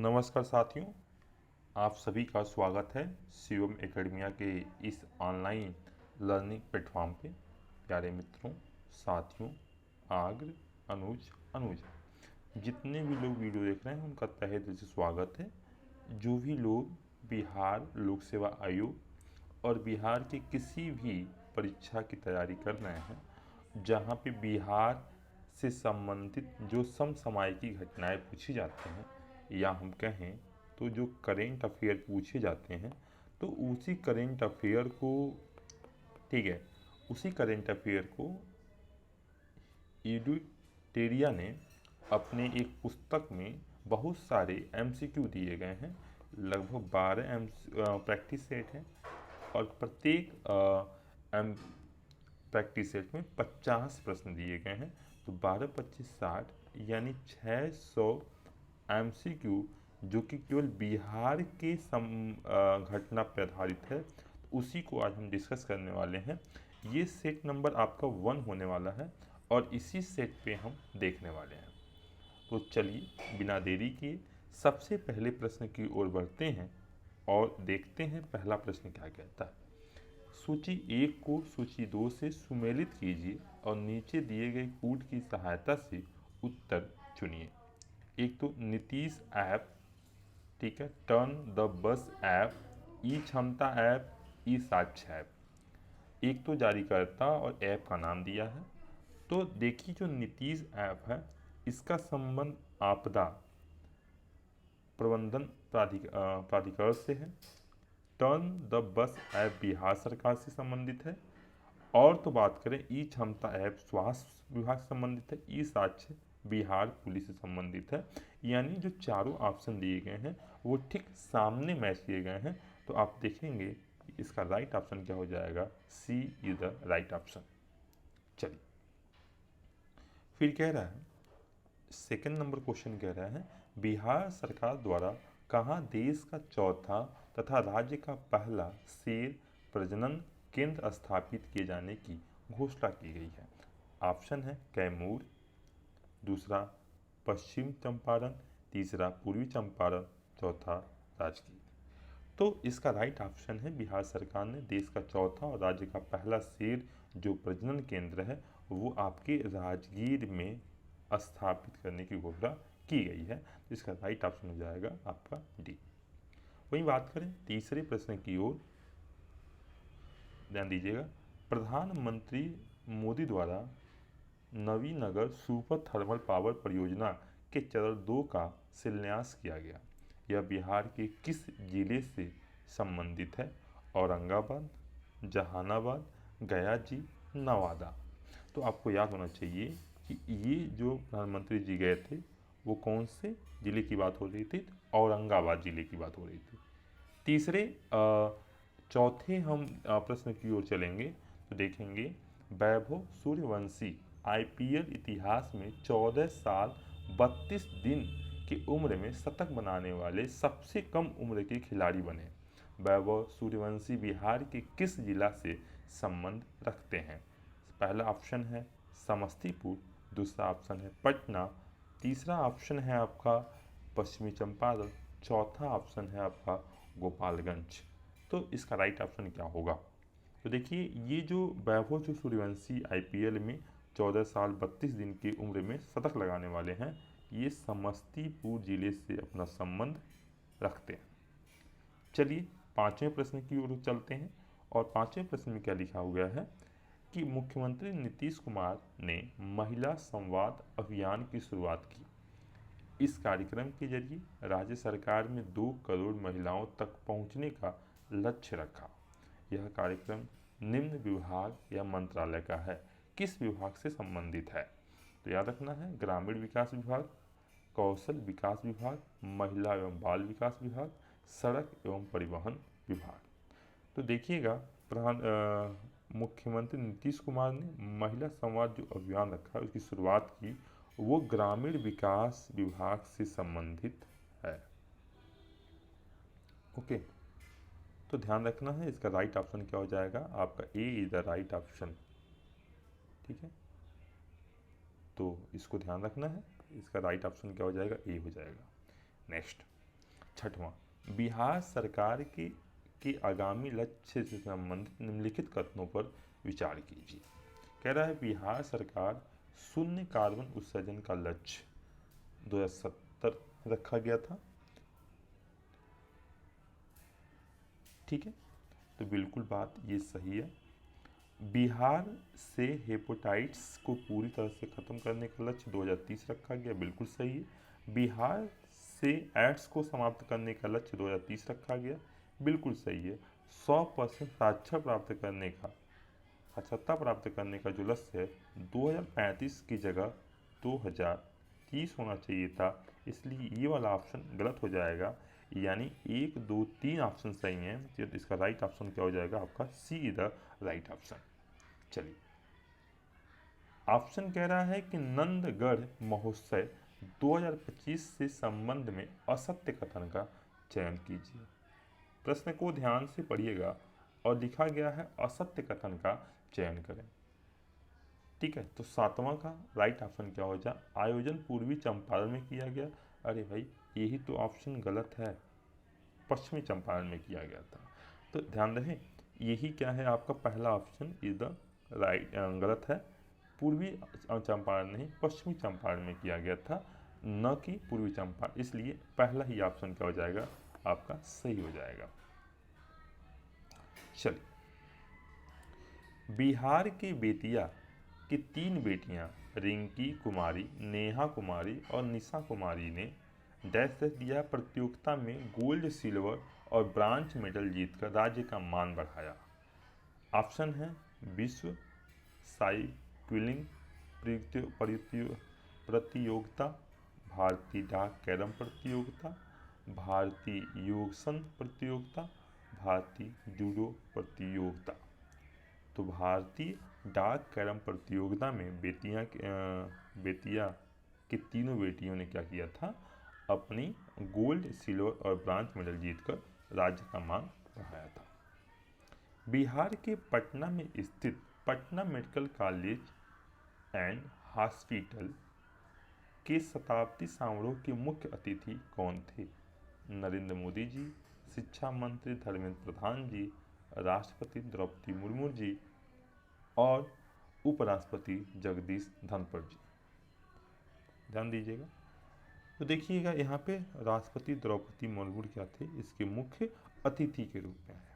नमस्कार साथियों, आप सभी का स्वागत है शिवम एकेडमिया के इस ऑनलाइन लर्निंग प्लेटफॉर्म पे। प्यारे मित्रों, साथियों, आग्र, अनुज जितने भी लोग वीडियो देख रहे हैं उनका तहे दिल से स्वागत है। जो भी लोग बिहार लोक सेवा आयोग और बिहार की किसी भी परीक्षा की तैयारी कर रहे हैं जहाँ पे बिहार से संबंधित जो समसामयिकी घटनाएं पूछी जाती हैं, या हम कहें तो जो करेंट अफेयर पूछे जाते हैं, तो उसी करेंट अफेयर को, ठीक है, उसी करेंट अफेयर को एडुटेरिया ने अपने एक पुस्तक में बहुत सारे एमसीक्यू दिए गए हैं। लगभग 12 प्रैक्टिस सेट हैं और प्रत्येक प्रैक्टिस सेट में 50 प्रश्न दिए गए हैं। तो 12 25 60 यानी 600 एमसीक्यू जो कि केवल बिहार के घटना पर आधारित है, उसी को आज हम डिस्कस करने वाले हैं। ये सेट नंबर आपका 1 होने वाला है और इसी सेट पे हम देखने वाले हैं। तो चलिए बिना देरी किए सबसे पहले प्रश्न की ओर बढ़ते हैं और देखते हैं पहला प्रश्न क्या कहता है। सूची 1 को सूची 2 से सुमेलित कीजिए और नीचे दिए गए कोड की सहायता से उत्तर चुनिए। एक तो नीतीश ऐप, ठीक है, टर्न द बस ऐप, ई क्षमता ऐप, ई साक्ष्य ऐप। एक तो जारीकर्ता और ऐप का नाम दिया है। तो देखिए, जो नीतीश ऐप है इसका संबंध आपदा प्रबंधन प्राधिकरण से है। Turn the bus app Bihar सरकार से संबंधित है। और तो बात करें, ई क्षमता ऐप स्वास्थ्य विभाग से संबंधित है। ई साक्ष्य बिहार पुलिस से संबंधित है। यानी जो चारों ऑप्शन दिए गए हैं वो ठीक सामने मैच किए गए हैं। तो आप देखेंगे इसका राइट ऑप्शन क्या हो जाएगा, सी इज द राइट ऑप्शन। चलिए फिर कह रहा है, सेकंड नंबर क्वेश्चन कह रहा है, बिहार सरकार द्वारा कहाँ देश का चौथा तथा राज्य का पहला शेर प्रजनन केंद्र स्थापित किए जाने की घोषणा की गई है। ऑप्शन है कैमूर, दूसरा पश्चिम चंपारण, तीसरा पूर्वी चंपारण, चौथा राजगीर। तो इसका राइट ऑप्शन है, बिहार सरकार ने देश का चौथा और राज्य का पहला शेर जो प्रजनन केंद्र है वो आपके राजगीर में स्थापित करने की घोषणा की गई है। इसका राइट ऑप्शन हो जाएगा आपका डी। वहीं बात करें तीसरे प्रश्न की ओर, ध्यान दीजिएगा। प्रधानमंत्री मोदी द्वारा नवीनगर सुपर थर्मल पावर परियोजना के चरण 2 का शिलान्यास किया गया। यह बिहार के किस जिले से संबंधित है? औरंगाबाद, जहानाबाद, गया जी, नवादा। तो आपको याद होना चाहिए कि ये जो प्रधानमंत्री जी गए थे वो कौन से ज़िले की बात हो रही थी? औरंगाबाद ज़िले की बात हो रही थी। तीसरे चौथे हम प्रश्न की ओर चलेंगे तो देखेंगे, वैभव सूर्यवंशी आईपीएल इतिहास में 14 साल 32 दिन की उम्र में शतक बनाने वाले सबसे कम उम्र के खिलाड़ी बने। वैभव सूर्यवंशी बिहार के किस जिला से संबंध रखते हैं? पहला ऑप्शन है समस्तीपुर, दूसरा ऑप्शन है पटना, तीसरा ऑप्शन है आपका पश्चिमी चंपारण, चौथा ऑप्शन है आपका गोपालगंज। तो इसका राइट ऑप्शन क्या होगा? तो देखिए, ये जो वैभव जो सूर्यवंशी आईपीएल में 14 साल 32 दिन की उम्र में शतक लगाने वाले हैं, ये समस्तीपुर जिले से अपना संबंध रखते हैं। चलिए पांचवें प्रश्न की ओर चलते हैं और पांचवें प्रश्न में क्या लिखा हुआ है कि मुख्यमंत्री नीतीश कुमार ने महिला संवाद अभियान की शुरुआत की। इस कार्यक्रम के जरिए राज्य सरकार में 2 करोड़ महिलाओं तक पहुंचने का लक्ष्य रखा। यह कार्यक्रम निम्न विभाग या मंत्रालय का है, किस विभाग से संबंधित है? तो याद रखना है, ग्रामीण विकास विभाग, कौशल विकास विभाग, महिला एवं बाल विकास विभाग, सड़क एवं परिवहन विभाग। तो देखिएगा, मुख्यमंत्री नीतीश कुमार ने महिला संवाद जो अभियान रखा है उसकी शुरुआत की, वो ग्रामीण विकास विभाग से संबंधित है। ओके, तो ध्यान रखना है, इसका राइट ऑप्शन क्या हो जाएगा आपका, ए इज द राइट ऑप्शन। ठीक है, तो इसको ध्यान रखना है, इसका राइट ऑप्शन क्या हो जाएगा, ए हो जाएगा। नेक्स्ट, छठवां, बिहार सरकार के आगामी लक्ष्य से संबंधित निम्नलिखित कथनों पर विचार कीजिए। कह रहा है बिहार सरकार शून्य कार्बन उत्सर्जन का लक्ष्य 2070 रखा गया था। ठीक है, तो बिल्कुल बात ये सही है। बिहार से हेपेटाइटिस को पूरी तरह से खत्म करने का लक्ष्य 2030 रखा गया, बिल्कुल सही है। बिहार से एड्स को समाप्त करने का लक्ष्य 2030 रखा गया, बिल्कुल सही है। 100% साक्षरता प्राप्त करने का जो लक्ष्य है 2035 की जगह 2030 होना चाहिए था, इसलिए ये वाला ऑप्शन गलत हो जाएगा। यानी 1, 2, 3 ऑप्शन सही हैं, तो इसका राइट ऑप्शन क्या हो जाएगा आपका? सी इज द राइट ऑप्शन। चलिए, ऑप्शन कह रहा है कि नंदगढ़ महोत्सव 2025 से संबंध में असत्य कथन का चयन कीजिए। प्रश्न को ध्यान से पढ़िएगा और लिखा गया है असत्य कथन का चयन करें। ठीक है, तो 7वां का राइट ऑप्शन क्या हो जाए? आयोजन पूर्वी चंपारण में किया गया। अरे भाई, यही तो ऑप्शन गलत है, पश्चिमी चंपारण में किया गया था। तो ध्यान रहे, यही क्या है आपका पहला ऑप्शन इज द राइट, गलत है। पूर्वी चंपारण नहीं, पश्चिमी चंपारण में किया गया था, न कि पूर्वी चंपारण, इसलिए पहला ही ऑप्शन क्या हो जाएगा आपका? सही हो जाएगा। चलिए, बिहार के बेतिया की 3 बेटियां रिंकी कुमारी, नेहा कुमारी और निशा कुमारी ने डैश दिया प्रतियोगिता में गोल्ड, सिल्वर और ब्रांज मेडल जीतकर राज्य का मान बढ़ाया। ऑप्शन है विश्व साइकिलिंग प्रतियोगिता, भारतीय डाक कैरम प्रतियोगिता, भारतीय योगासन प्रतियोगिता, भारतीय जूडो प्रतियोगिता। तो भारतीय डाक कैरम प्रतियोगिता में बेतिया की तीनों बेटियों ने क्या किया था? अपनी गोल्ड, सिल्वर और ब्रांज मेडल जीतकर राज्य का मान बढ़ाया था। बिहार के पटना में स्थित Patna medical college and hospital के शताब्दी समारोह के मुख्य अतिथि कौन थे? नरेंद्र मोदी जी, शिक्षा मंत्री धर्मेंद्र प्रधान जी, राष्ट्रपति द्रौपदी मुर्मू जी और उपराष्ट्रपति जगदीश धनखड़ जी। ध्यान दीजिएगा, तो देखिएगा यहाँ पे राष्ट्रपति द्रौपदी मुर्मू क्या थे? इसके मुख्य अतिथि के रूप में है।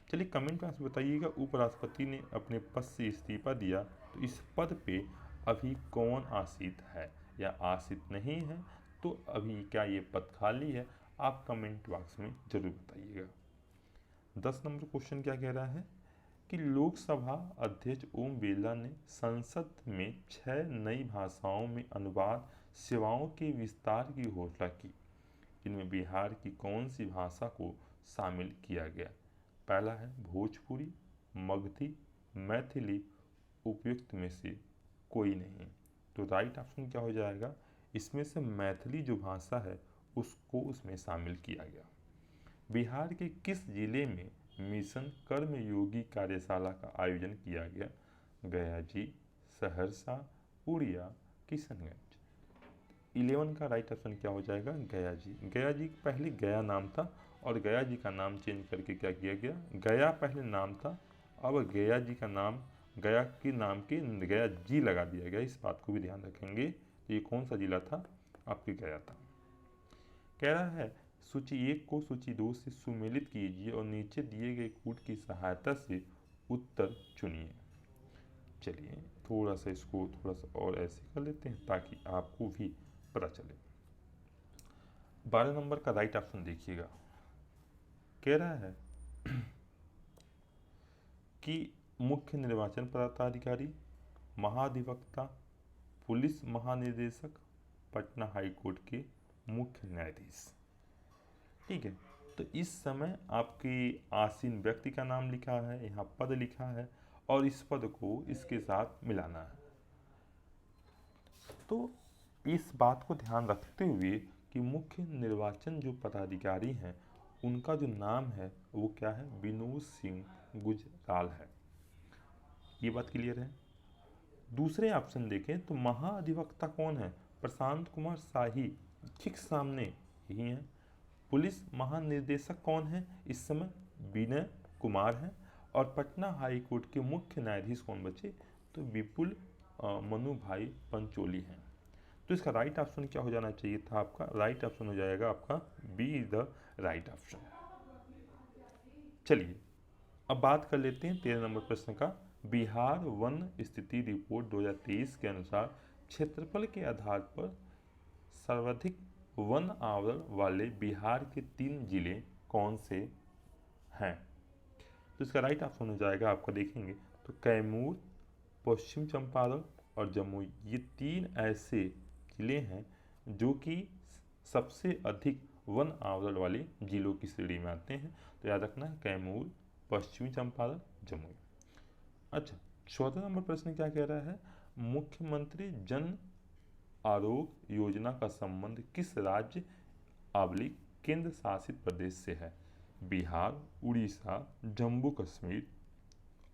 चलिए, कमेंट में बताइएगा, उपराष्ट्रपति ने अपने पद से इस्तीफा दिया, तो इस पद पे अभी कौन आसीन है या आसीन नहीं है? तो अभी क्या ये पद खाली है? आप कमेंट बॉक्स में जरूर बताइएगा। 10 नंबर क्वेश्चन क्या कह रहा है कि लोकसभा अध्यक्ष ओम बिरला ने संसद में 6 नई भाषाओं में अनुवाद सेवाओं के विस्तार की घोषणा की। इनमें बिहार की कौन सी भाषा को शामिल किया गया? पहला है भोजपुरी, मगधी, मैथिली, उपयुक्त में से कोई नहीं। तो राइट ऑप्शन क्या हो जाएगा? इसमें से मैथिली जो भाषा है उसको उसमें शामिल किया गया। बिहार के किस जिले में मिशन कर्मयोगी कार्यशाला का आयोजन किया गया? गया जी, सहरसा, पूर्णिया, किशनगंज। 11 का राइट ऑप्शन क्या हो जाएगा? गया जी। गया जी पहले गया नाम था और गया जी का नाम चेंज करके क्या किया गया? गया पहले नाम था, अब गया जी का नाम, गया के नाम के गया जी लगा दिया गया। इस बात को भी ध्यान रखेंगे। तो ये कौन सा जिला था? आपके गया था। कह रहा है सूची 1 को सूची 2 से सुमेलित कीजिए और नीचे दिए गए कूट की सहायता से उत्तर चुनिए। चलिए, थोड़ा सा इसको थोड़ा सा और ऐसे कर लेते हैं ताकि आपको भी पता चले। 12 नंबर का राइट ऑप्शन देखिएगा, कह रहा है कि मुख्य निर्वाचन पदाधिकारी, महाधिवक्ता, पुलिस महानिदेशक, पटना हाई कोर्ट के मुख्य न्यायाधीश। ठीक है, तो इस समय आपके आसीन व्यक्ति का नाम लिखा है, यहाँ पद लिखा है और इस पद को इसके साथ मिलाना है। तो इस बात को ध्यान रखते हुए कि मुख्य निर्वाचन जो पदाधिकारी हैं उनका जो नाम है वो क्या है? विनोद सिंह गुजराल है। ये बात क्लियर है। दूसरे ऑप्शन देखें तो महाधिवक्ता कौन है? प्रशांत कुमार शाही, ठीक सामने यही है। पुलिस महानिदेशक कौन है इस समय? विनय कुमार हैं। और पटना हाई कोर्ट के मुख्य न्यायाधीश कौन बचे? तो विपुल मनु भाई पंचोली हैं। तो इसका राइट ऑप्शन क्या हो जाना चाहिए था आपका? राइट ऑप्शन हो जाएगा आपका B is the right option. चलिए अब बात कर लेते हैं 13 नंबर प्रश्न का। बिहार वन स्थिति रिपोर्ट 2023 के अनुसार क्षेत्रफल के आधार पर सर्वाधिक वन आवरण वाले बिहार के 3 जिले कौन से हैं? तो इसका राइट ऑप्शन हो जाएगा आपका, देखेंगे तो कैमूर, पश्चिम चंपारण और जमुई, ये 3 ऐसे जिले हैं जो कि सबसे अधिक वन आवरण वाले जिलों की श्रेणी में आते हैं। तो याद रखना है कैमूर, पश्चिमी चंपारण, जमुई। अच्छा 14 नंबर प्रश्न क्या कह रहा है? मुख्यमंत्री जन आरोग्य योजना का संबंध किस राज्य आबलिक केंद्र शासित प्रदेश से है? बिहार, उड़ीसा, जम्मू कश्मीर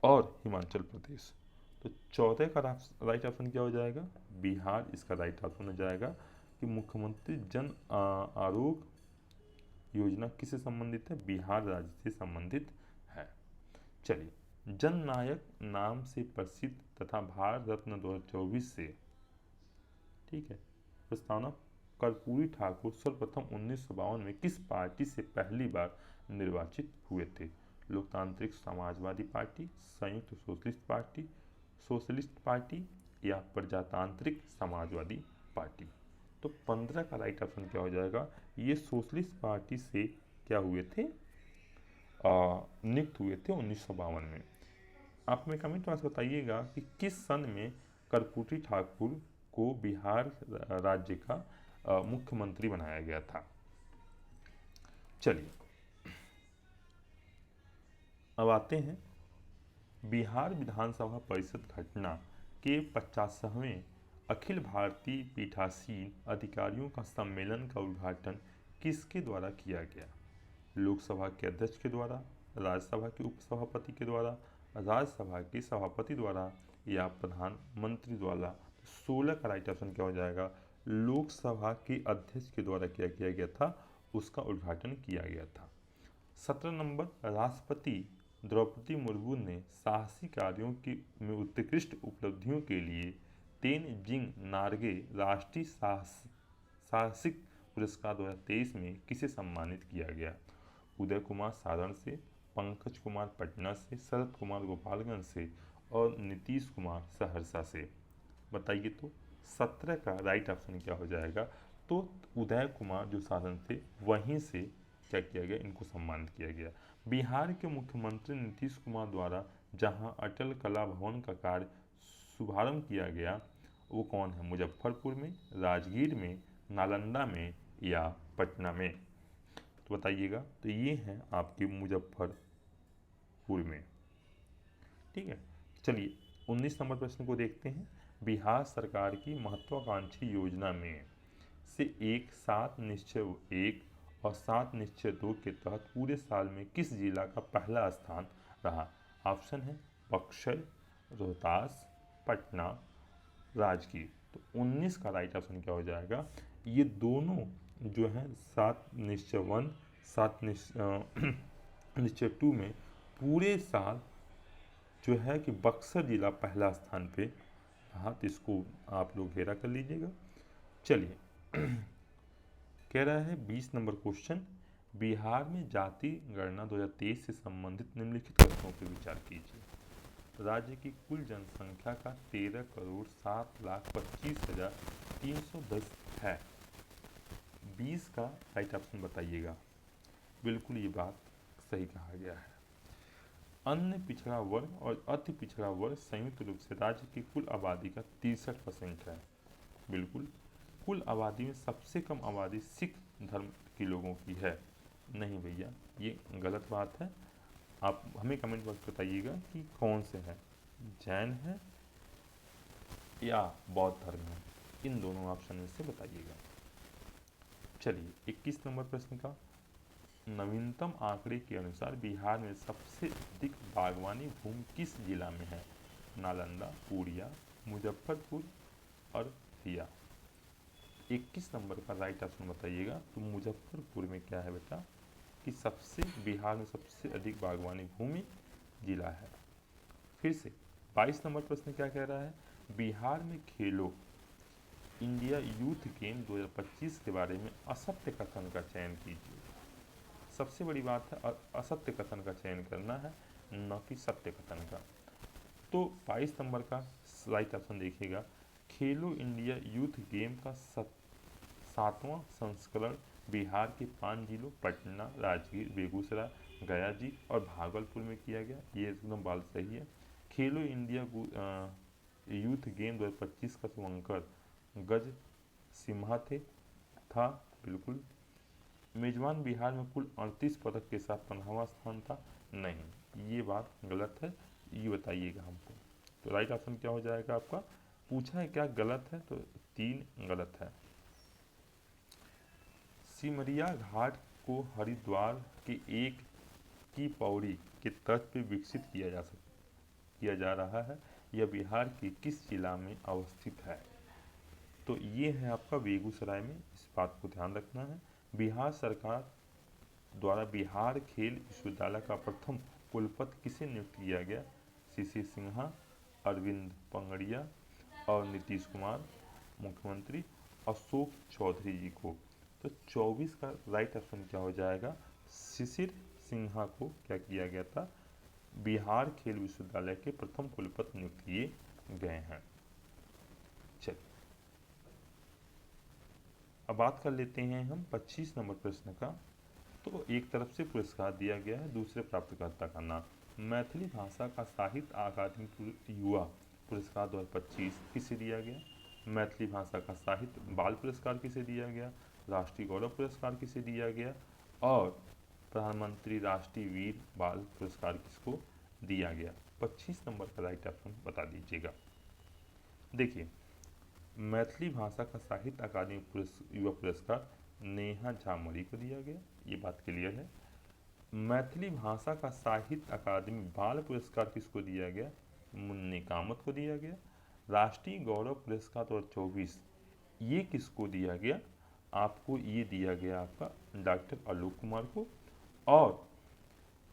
और हिमाचल प्रदेश। तो 14 का राइट ऑप्शन क्या हो जाएगा? बिहार इसका राइट ऑप्शन हो जाएगा कि मुख्यमंत्री जन आरोग्य योजना किससे संबंधित है? बिहार राज्य से संबंधित है। चलिए जननायक नाम से प्रसिद्ध तथा भारत रत्न 2024 से, ठीक है, प्रस्तावना कर्पूरी ठाकुर सर्वप्रथम 1952 में किस पार्टी से पहली बार निर्वाचित हुए थे? लोकतांत्रिक समाजवादी पार्टी, संयुक्त सोशलिस्ट पार्टी या प्रजातांत्रिक समाजवादी पार्टी। तो 15 का राइट ऑप्शन क्या हो जाएगा? ये सोशलिस्ट पार्टी से क्या हुए थे? नियुक्त हुए थे 1952 में। आप में कमेंट में बताइएगा कि किस सन में कर्पूरी ठाकुर को बिहार राज्य का मुख्यमंत्री बनाया गया था। चलिए अब आते हैं बिहार विधानसभा परिषद घटना के 50वें अखिल भारतीय पीठासीन अधिकारियों का सम्मेलन का उद्घाटन किसके द्वारा किया गया? लोकसभा के अध्यक्ष के द्वारा, राज्यसभा के उपसभापति के द्वारा, राज्यसभा के सभापति द्वारा या प्रधानमंत्री द्वारा। 16 का राइट ऑप्शन क्या हो जाएगा? लोकसभा के अध्यक्ष के द्वारा क्या किया गया था? उसका उद्घाटन किया गया था। 17 नंबर राष्ट्रपति द्रौपदी मुर्मू ने साहसी कार्यों में उत्कृष्ट उपलब्धियों के लिए तेनजिंग नार्गे राष्ट्रीय साहसिक पुरस्कार 2023 में किसे सम्मानित किया गया? उदय कुमार सारण से, पंकज कुमार पटना से, शरद कुमार गोपालगंज से और नीतीश कुमार सहरसा से। बताइए तो 17 का राइट ऑप्शन क्या हो जाएगा? तो उदय कुमार जो साधन थे वहीं से क्या किया गया? इनको सम्मानित किया गया। बिहार के मुख्यमंत्री नीतीश कुमार द्वारा जहां अटल कला भवन का कार्य शुभारंभ किया गया वो कौन है? मुजफ्फरपुर में, राजगीर में, नालंदा में या पटना में? तो बताइएगा। तो ये हैं आपके मुजफ्फरपुर में, ठीक है। चलिए 19 नंबर प्रश्न को देखते हैं। बिहार सरकार की महत्वाकांक्षी योजना में से एक 7 निश्चय 1 और 7 निश्चय 2 के तहत पूरे साल में किस जिला का पहला स्थान रहा? ऑप्शन है बक्सर, रोहतास, पटना, राजगीर। तो 19 का राइट ऑप्शन क्या हो जाएगा? ये दोनों जो है 7 निश्चय 1, 7 निश्चय 2 में पूरे साल जो है कि बक्सर जिला पहला स्थान पे रहा। तो इसको आप लोग घेरा कर लीजिएगा। चलिए कह रहा है 20 नंबर क्वेश्चन, बिहार में जाति गणना 2023 से संबंधित निम्नलिखित कथनों पर विचार कीजिए। राज्य की कुल जनसंख्या का 13,07,25,310 है। 20 का राइट ऑप्शन बताइएगा। बिल्कुल ये बात सही कहा गया है। अन्य पिछड़ा वर्ग और अति पिछड़ा वर्ग संयुक्त रूप से राज्य की कुल आबादी का 63% है। बिल्कुल कुल आबादी में सबसे कम आबादी सिख धर्म के लोगों की है। नहीं भैया ये गलत बात है। आप हमें कमेंट बॉक्स बताइएगा कि कौन से हैं, जैन है या बौद्ध धर्म है, इन दोनों ऑप्शन में से बताइएगा। चलिए 21 नंबर प्रश्न का, नवीनतम आंकड़े के अनुसार बिहार में सबसे अधिक बागवानी भूमि किस जिला में है? नालंदा, पूर्णिया, मुजफ्फरपुर और रिया। 21 नंबर का राइट ऑप्शन बताइएगा। तो मुजफ्फरपुर में क्या है बेटा कि सबसे बिहार में सबसे अधिक बागवानी भूमि जिला है। फिर से 22 नंबर प्रश्न क्या कह रहा है, बिहार में खेलो इंडिया यूथ गेम 2025 के बारे में असत्य कथन का चयन कीजिए। सबसे बड़ी बात है असत्य कथन का चयन करना है, न कि सत्य कथन का। तो 22 नंबर का राइट ऑप्शन देखिएगा, खेलो इंडिया यूथ गेम का 7वां संस्करण बिहार के 5 जिलों पटना, राजगीर, बेगूसराय, गया जी और भागलपुर में किया गया। ये एकदम बात सही है। खेलो इंडिया यूथ गेम 2025 का शुभंकर गज सिम्हा था बिल्कुल। मेजबान बिहार में कुल 38 पदक के साथ 15वां स्थान था, नहीं ये बात गलत है, ये बताइएगा हमको। तो राइट ऑप्शन क्या हो जाएगा आपका, पूछा है क्या गलत है, तो 3 गलत है। सिमरिया घाट को हरिद्वार के एक की पौड़ी के तट पर विकसित किया जा रहा है, यह बिहार के किस जिला में अवस्थित है। तो ये है आपका बेगूसराय में, इस बात को ध्यान रखना है। बिहार सरकार द्वारा बिहार खेल विश्वविद्यालय का प्रथम कुलपति किसे नियुक्त किया गया, सीसी सिन्हा, अरविंद पंगड़िया और नीतीश कुमार, मुख्यमंत्री अशोक चौधरी जी को। तो 24 का राइट ऑप्शन क्या हो जाएगा, शिशिर सिन्हा को क्या किया गया था, बिहार खेल विश्वविद्यालय के प्रथम कुलपति नियुक्त किए गए हैं। चलिए अब बात कर लेते हैं हम 25 नंबर प्रश्न का। तो एक तरफ से पुरस्कार दिया गया है, दूसरे प्राप्तकर्ता का नाम। मैथिली भाषा का साहित्य अकादमी युवा पुरस्कार 2025 किसे दिया गया, मैथिली भाषा का साहित्य बाल पुरस्कार किसे दिया गया, राष्ट्रीय गौरव पुरस्कार किसे दिया गया और प्रधानमंत्री राष्ट्रीय वीर बाल पुरस्कार किसको दिया गया। 25 नंबर का राइट ऑप्शन बता दीजिएगा। देखिए मैथिली भाषा का साहित्य अकादमी युवा पुरस्कार नेहा झामरी को दिया गया, ये बात क्लियर है। मैथिली भाषा का साहित्य अकादमी बाल पुरस्कार किसको दिया गया, मुन्नी कामत को दिया गया। राष्ट्रीय गौरव पुरस्कार 2024 ये किसको दिया गया, आपको ये दिया गया आपका डॉक्टर आलोक कुमार को। और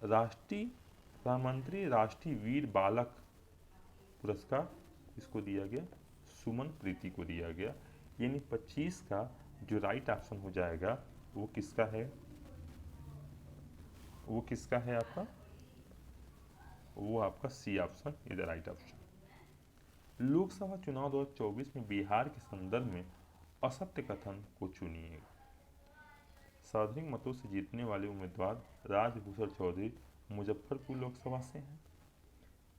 प्रधानमंत्री राष्ट्रीय वीर बालक पुरस्कार किसको दिया गया, सुमन प्रीति को दिया गया। यानी 25 का जो राइट ऑप्शन हो जाएगा वो किसका है, वो किसका है आपका, वो आपका C option is the right option. Lok Sabha चुनाव 2024 में बिहार के संदर्भ में असत्य कथन को चुनिएगा। सर्वाधिक मतों से जीतने वाले उम्मीदवार राजभूषण चौधरी मुजफ्फरपुर लोकसभा से हैं।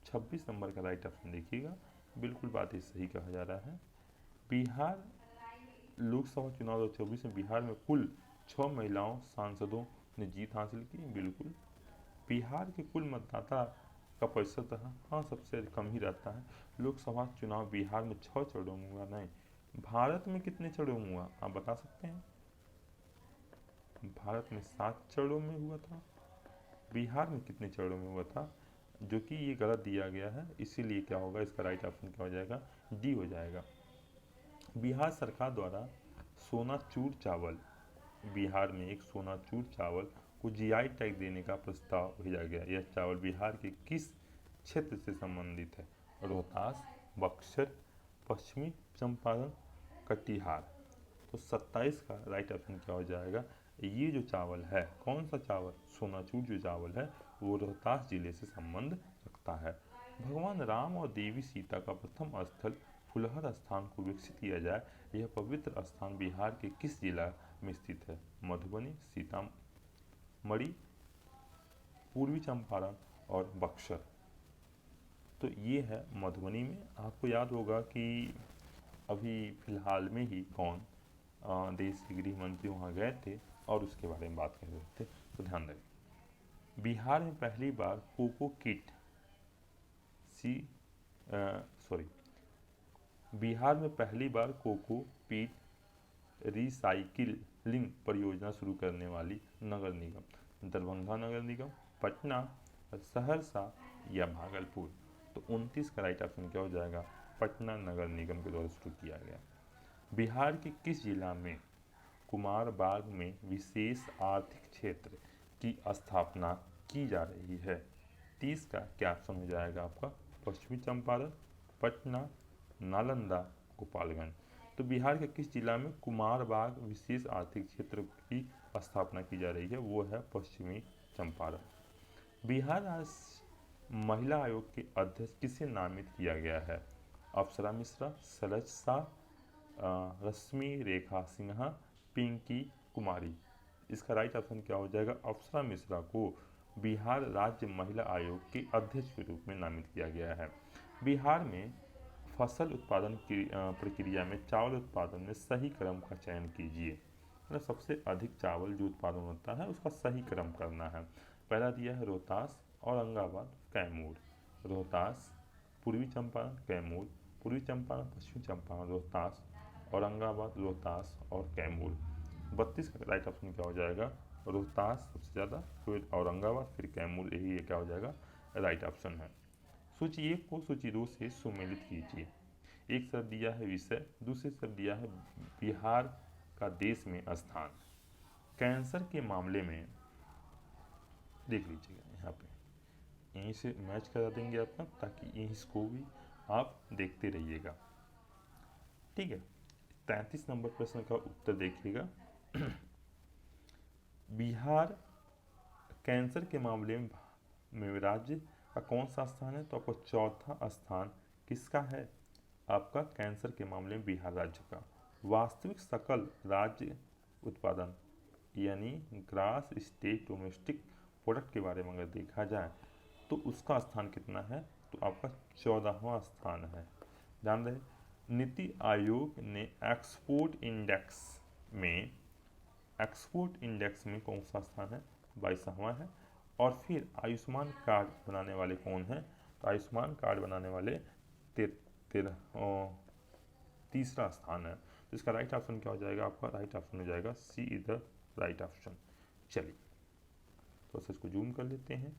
26 नंबर का राइट ऑप्शन देखिएगा, बिल्कुल बात ही सही कहा जा रहा है। बिहार लोकसभा चुनाव 2024 में बिहार में कुल 6 महिलाओं सांसदों ने जीत हासिल की, बिल्कुल। बिहार के कुल मतदाता का प्रतिशत हाँ सबसे कम ही रहता है। लोकसभा चुनाव बिहार में 6 चरणों में हुआ, नहीं भारत में कितने चरणों में हुआ आप बता सकते हैं, भारत में 7 चरणों में हुआ था, बिहार में कितने चरणों में हुआ था, जो कि ये गलत दिया गया है, इसीलिए क्या होगा इसका राइट ऑप्शन क्या हो जाएगा, डी हो जाएगा। बिहार सरकार द्वारा सोनाचूर चावल, बिहार में एक सोनाचूर चावल को जीआई टैग देने का प्रस्ताव भेजा गया। यह चावल बिहार के किस क्षेत्र से संबंधित है, रोहतास, बक्सर, पश्चिमी चंपारण, कटिहार। तो 27 का राइट ऑप्शन क्या हो जाएगा, ये जो चावल है कौन सा चावल, सोनाचूर जो चावल है वो रोहतास जिले से संबंध रखता है। भगवान राम और देवी सीता का प्रथम स्थल फुलहर स्थान को विकसित किया जाए, यह पवित्र स्थान बिहार के किस जिला में स्थित है, मधुबनी, सीतामढ़ी, पूर्वी चंपारण और बक्सर। तो ये है मधुबनी में। आपको याद होगा कि अभी फिलहाल में ही कौन देश के गृह मंत्री वहाँ गए थे और उसके बारे में बात कर रहे थे, तो ध्यान रखें। बिहार में पहली बार कोको किट बिहार में पहली बार कोको पीट रिसाइकिलिंग परियोजना शुरू करने वाली नगर निगम, दरभंगा नगर निगम, पटना, सहरसा या भागलपुर। तो 29 का राइट ऑप्शन क्या हो जाएगा, पटना नगर निगम के द्वारा शुरू किया गया। बिहार के किस जिला में कुमारबाग में विशेष आर्थिक क्षेत्र की स्थापना की जा रही है? 30 का क्या ऑप्शन हो जाएगा आपका? पश्चिमी चंपारण, पटना, नालंदा, गोपालगंज। तो बिहार के किस जिला में कुमारबाग विशेष आर्थिक क्षेत्र की स्थापना की जा रही है? वो है पश्चिमी चंपारण। बिहार राज्य महिला आयोग के अध्यक्ष किसे नामित किया गया है? अप्सरा मिश्रा, सलज शाह, रश्मि रेखा सिन्हा, पिंकी कुमारी। इसका राइट ऑप्शन क्या हो जाएगा? अप्सरा मिश्रा को बिहार राज्य महिला आयोग के अध्यक्ष के रूप में नामित किया गया है। बिहार में फसल उत्पादन की प्रक्रिया में चावल उत्पादन में सही क्रम का चयन कीजिए। मतलब सबसे अधिक चावल जो उत्पादन होता है उसका सही क्रम करना है। पहला दिया है रोहतास, औरंगाबाद, कैमूर। रोहतास, पूर्वी चंपारण, कैमूर, पूर्वी चंपारण, पश्चिमी चंपारण, रोहतास, औरंगाबाद, रोहतास और कैमूर। 32 का राइट ऑप्शन क्या हो जाएगा? रोहतास सबसे ज़्यादा, फिर औरंगाबाद, फिर कैमूर, यही ये क्या हो जाएगा? राइट ऑप्शन है। सूची 1 को सूची 2 से सुमेलित कीजिए। एक शब्द दिया है विषय, दूसरे शब्द दिया है बिहार का देश में स्थान। कैंसर के मामले में देख लीजिएगा, यहाँ पे यहीं से मैच करा देंगे आपका, ताकि इसको भी आप देखते रहिएगा। ठीक है, 33 नंबर प्रश्न का उत्तर देखिएगा। बिहार कैंसर के मामले में राज्य का कौन सा स्थान है? तो आपको चौथा स्थान किसका है? आपका कैंसर के मामले में बिहार राज्य का। वास्तविक सकल राज्य उत्पादन यानी ग्रास स्टेट डोमेस्टिक प्रोडक्ट के बारे में अगर देखा जाए तो उसका स्थान कितना है? तो आपका 14वां स्थान है। ध्यान रहे, नीति आयोग ने एक्सपोर्ट इंडेक्स में कौन सा स्थान है? 22वां है। और फिर आयुष्मान कार्ड बनाने वाले कौन हैं? तो आयुष्मान कार्ड बनाने वाले तीसरा स्थान है। तो इसका राइट ऑप्शन क्या हो जाएगा? आपका राइट ऑप्शन हो जाएगा सी इज द राइट ऑप्शन। चलिए तो इसको जूम कर लेते हैं।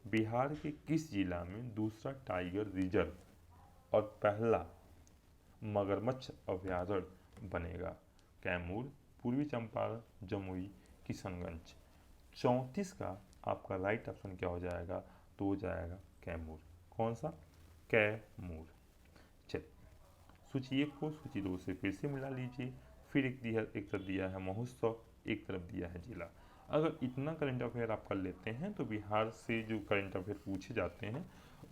बिहार के किस जिला में दूसरा टाइगर रिजर्व और पहला मगरमच्छ अभयारण्य बनेगा? कैमूर, पूर्वी चंपारण, जमुई, किशनगंज। 34 का आपका राइट ऑप्शन क्या हो जाएगा? तो हो जाएगा कैमूर। कौन सा? कैमूर। चलिए सूची 1 को सूची 2 से फिर से मिला लीजिए। फिर एक तरफ दिया है महोत्सव, एक तरफ दिया है जिला। अगर इतना करंट अफेयर आप कर लेते हैं तो बिहार से जो करंट अफेयर पूछे जाते हैं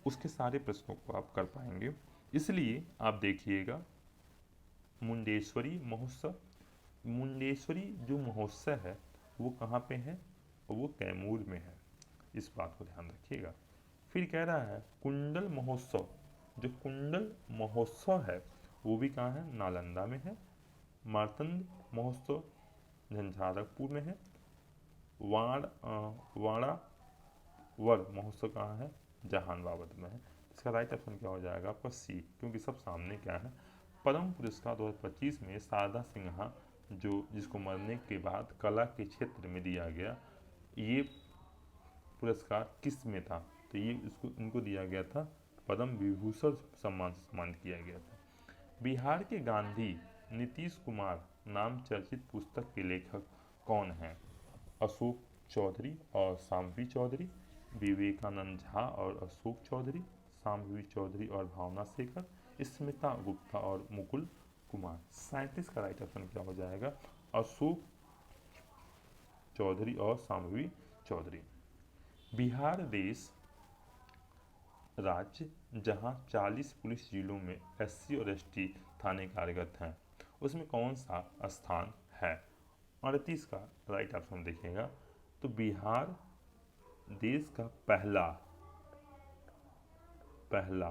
उसके सारे प्रश्नों को आप कर पाएंगे। इसलिए आप देखिएगा मुंडेश्वरी महोत्सव। मुंडेश्वरी जो महोत्सव है वो कहाँ पे है? वो कैमूर में है, इस बात को ध्यान रखिएगा। फिर कह रहा है कुंडल महोत्सव, जो कुंडल महोत्सव है वो भी कहाँ है? नालंदा में है। मार्तंड महोत्सव झंझारपुर में है। वाड़ावर महोत्सव कहाँ है? जहानाबाद में है। इसका राइट ऑप्शन क्या हो जाएगा? आपका सी, क्योंकि सब सामने क्या है। पद्म पुरस्कार 2025 में शारदा सिन्हा जो जिसको मरने के बाद कला के क्षेत्र में दिया गया, ये पुरस्कार किस में था? तो ये इनको दिया गया था पद्म विभूषण सम्मान से सम्मानित किया गया था। बिहार के गांधी नीतीश कुमार नाम चर्चित पुस्तक के लेखक कौन हैं? अशोक चौधरी और शाम्वी चौधरी, विवेकानंद झा और अशोक चौधरी, शाम्वी चौधरी और भावना शेखर, स्मिता गुप्ता और मुकुल कुमार। 37 का राइट ऑप्शन क्या हो जाएगा? अशोक चौधरी और शाम्वी चौधरी। बिहार देश राज्य जहां 40 पुलिस जिलों में SC और ST थाने कार्यरत हैं उसमें कौन सा स्थान है? 38 का राइट ऑप्शन देखिएगा। तो बिहार देश का पहला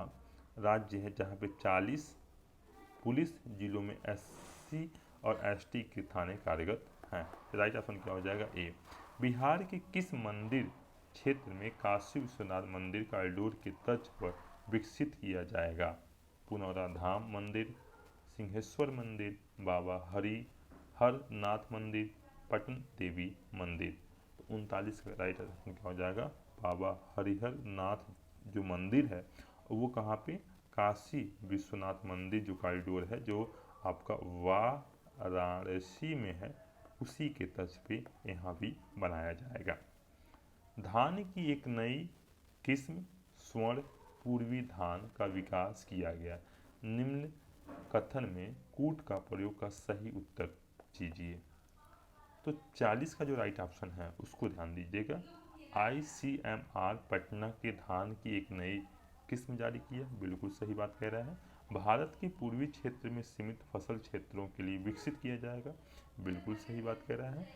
राज्य है जहां पे 40 पुलिस जिलों में SC और ST के थाने कार्यरत हैं। राइट ऑप्शन क्या हो जाएगा? ए। बिहार के किस मंदिर क्षेत्र में काशी विश्वनाथ मंदिर कॉरिडोर के तर्ज पर विकसित किया जाएगा? पुनौरा धाम मंदिर, सिंहेश्वर मंदिर, बाबा हरिहर नाथ मंदिर, पटन देवी मंदिर। तो 39 का राइट ऑप्शन क्या हो जाएगा? बाबा हरिहर नाथ जो मंदिर है वो कहाँ पे? काशी विश्वनाथ मंदिर जो कॉरिडोर है जो आपका वाराणसी में है, उसी के तर्ज पे यहाँ भी बनाया जाएगा। धान की एक नई किस्म स्वर्ण पूर्वी धान का विकास किया गया। निम्न कथन में कूट का प्रयोग का सही उत्तर दीजिए। तो 40 का जो राइट ऑप्शन है उसको ध्यान दीजिएगा। ICMR पटना के धान की एक नई किस्म जारी किया, बिल्कुल सही बात कह रहा है। भारत के पूर्वी क्षेत्र में सीमित फसल क्षेत्रों के लिए विकसित किया जाएगा, बिल्कुल सही बात कह रहा है।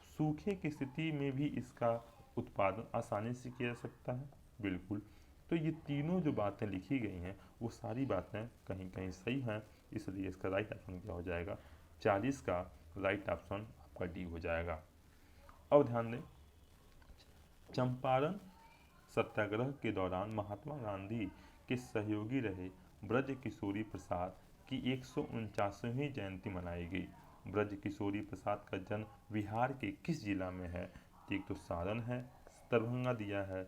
सूखे की स्थिति में भी इसका उत्पादन आसानी से किया जा सकता है, बिल्कुल। तो ये तीनों जो बातें लिखी गई हैं वो सारी बातें कहीं कहीं सही हैं, इसलिए इसका राइट ऑप्शन क्या हो जाएगा, 40 का राइट ऑप्शन आपका डी हो जाएगा। अब ध्यान दें, चंपारण सत्याग्रह के दौरान महात्मा गांधी के सहयोगी रहे ब्रज किशोरी प्रसाद की 149वीं जयंती मनाई गई। ब्रज किशोरी प्रसाद का जन्म बिहार के किस जिला में है? एक तो सारण है, दरभंगा दिया है,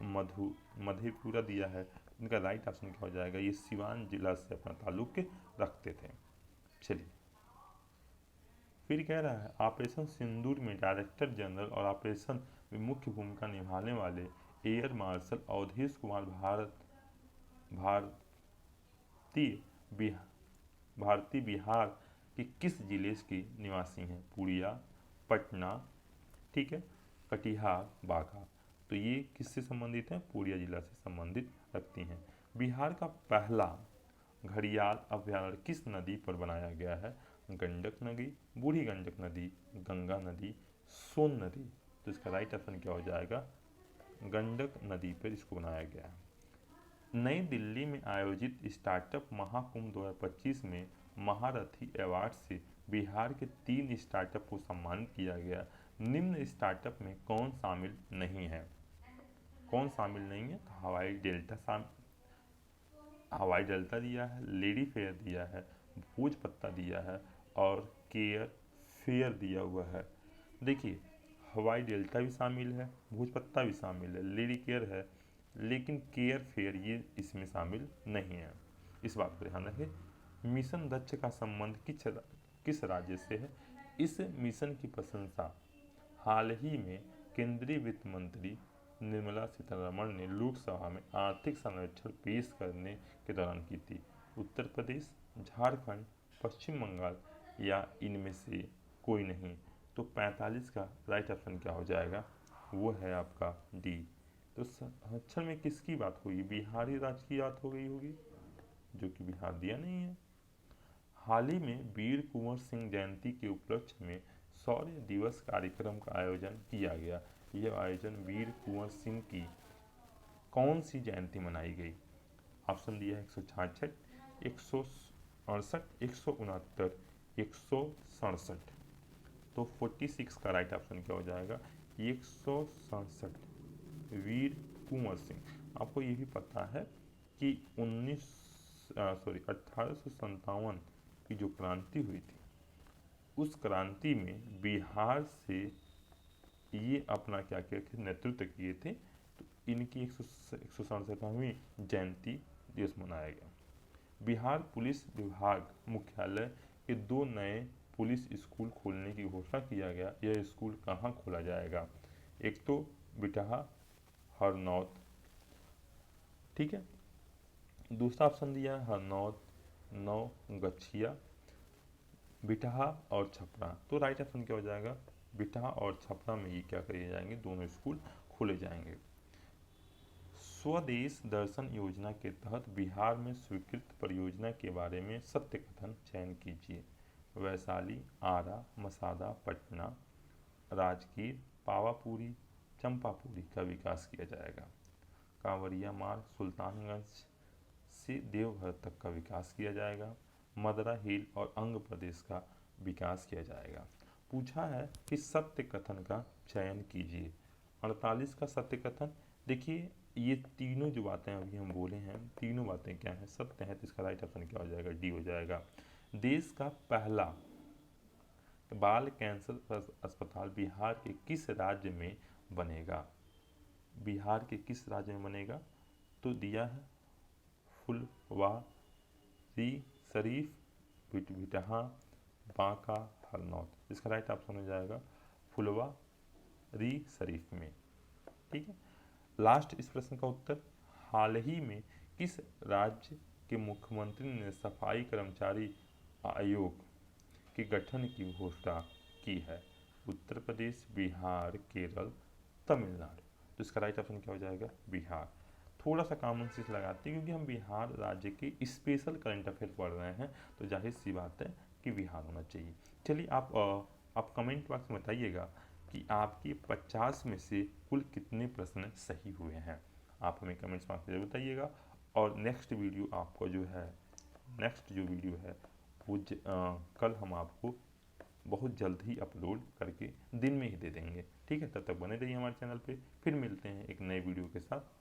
मधेपुरा दिया है। इनका राइट ऑप्शन क्या हो जाएगा, ये सिवान जिला से अपना ताल्लुक रखते थे। चलिए, फिर कह रहा है ऑपरेशन सिंदूर में डायरेक्टर जनरल और ऑपरेशन में मुख्य भूमिका निभाने वाले एयर मार्शल अवधेश कुमार भारतीय बिहार के किस जिले के निवासी हैं? पूर्णिया, पटना, ठीक है, कटिहार, बांका। तो ये किससे संबंधित हैं? पूर्णिया जिला से संबंधित रखती हैं। बिहार का पहला घड़ियाल अभ्यारण्य किस नदी पर बनाया गया है? गंडक नदी, बूढ़ी गंडक नदी, गंगा नदी, सोन नदी। तो इसका राइट ऑप्शन क्या हो जाएगा, गंडक नदी पर इसको बनाया गया है। नई दिल्ली में आयोजित स्टार्टअप महाकुंभ 2025 में महारथी अवार्ड से बिहार के 3 स्टार्टअप को सम्मानित किया गया। निम्न स्टार्टअप में कौन शामिल नहीं है? कौन शामिल नहीं है? तो हवाई डेल्टा दिया है, लेडी फेयर दिया है, भोजपत्ता दिया है और केयर फेयर दिया हुआ है। देखिए, हवाई डेल्टा भी शामिल है, भोजपत्ता भी शामिल है, लेडी केयर है, लेकिन केयर फेयर ये इसमें शामिल नहीं है। इस बात पर ध्यान रखें। मिशन दक्ष का संबंध किस राज्य से है? इस मिशन की प्रशंसा हाल ही में केंद्रीय वित्त मंत्री निर्मला सीतारमण ने लोकसभा में आर्थिक सर्वेक्षण पेश करने के दौरान की थी। उत्तर प्रदेश, झारखंड, पश्चिम बंगाल या इनमें से कोई नहीं। तो 45 का राइट ऑप्शन क्या हो जाएगा, वो है आपका डी। तो संरक्षण में किसकी बात होगी? बिहारी राज्य की बात हो गई होगी, जो कि बिहार दिया नहीं है। हाल ही में वीर कुंवर सिंह जयंती के उपलक्ष्य में शौर्य दिवस कार्यक्रम का आयोजन किया गया। यह आयोजन वीर कुंवर सिंह की कौन सी जयंती मनाई गई? ऑप्शन दिया है 166, 168, 169, 167। तो 46 का राइट ऑप्शन क्या हो जाएगा, 167, वीर कुंवर सिंह। आपको ये भी पता है कि 1857 की जो क्रांति हुई थी, उस क्रांति में बिहार से ये अपना क्या किया थे, नेतृत्व किए थे। तो इनकी 167वीं जयंती दिवस मनाया गया। बिहार पुलिस विभाग मुख्यालय के 2 नए पुलिस स्कूल खोलने की घोषणा किया गया। यह स्कूल कहाँ खोला जाएगा? एक तो बिटहा हरनौत, ठीक है, दूसरा ऑप्शन दिया है हरनौत, नौगछिया, बिटहा और छपरा। तो राइट ऑप्शन क्या हो जाएगा, बिटहा और छपरा में ये क्या किए जाएंगे, दोनों स्कूल खोले जाएंगे। स्वदेश दर्शन योजना के तहत बिहार में स्वीकृत परियोजना के बारे में सत्य कथन चयन कीजिए। वैशाली, आरा, मसादा, पटना, राजगीर, पावापुरी, चंपापुरी का विकास किया जाएगा। कांवरिया मार्ग सुल्तानगंज से देवघर तक का विकास किया जाएगा। मदरा हिल और अंग प्रदेश का विकास किया जाएगा। पूछा है कि सत्य कथन का चयन कीजिए। 48 का सत्य कथन, देखिए ये तीनों जो बातें अभी हम बोले हैं, तीनों बातें क्या हैं, सत्य हैं। तो इसका राइट ऑप्शन क्या हो जाएगा, डी हो जाएगा। देश का पहला बाल कैंसर अस्पताल बिहार के किस राज्य में बनेगा? बिहार के किस राज्य में बनेगा? तो दिया है फुलवारी शरीफ, बिटहा, बांका, बिहार नॉर्थ। इसका राइट ऑप्शन हो जाएगा फुलवारी शरीफ में। ठीक है, लास्ट इस प्रश्न का उत्तर, हाल ही में किस राज्य के मुख्यमंत्री ने सफाई कर्मचारी आयोग के गठन की घोषणा की है? उत्तर प्रदेश, बिहार, केरल, तमिलनाडु। तो इसका राइट ऑप्शन क्या हो जाएगा? बिहार। थोड़ा सा कॉमन सेंस लगाते हैं क्योंकि हम बिहार राज्य के स्पेशल करंट अफेयर पढ़ रहे हैं, तो जाहिर सी बात है कि बिहार होना चाहिए। चलिए आप कमेंट बॉक्स में बताइएगा कि आपके 50 में से कुल कितने प्रश्न सही हुए हैं। आप हमें कमेंट्स बॉक्स में बताइएगा। और नेक्स्ट वीडियो है वो कल हम आपको बहुत जल्द ही अपलोड करके दिन में ही दे देंगे। ठीक है, तब तक बने रहिए हमारे चैनल पे। फिर मिलते हैं एक नए वीडियो के साथ।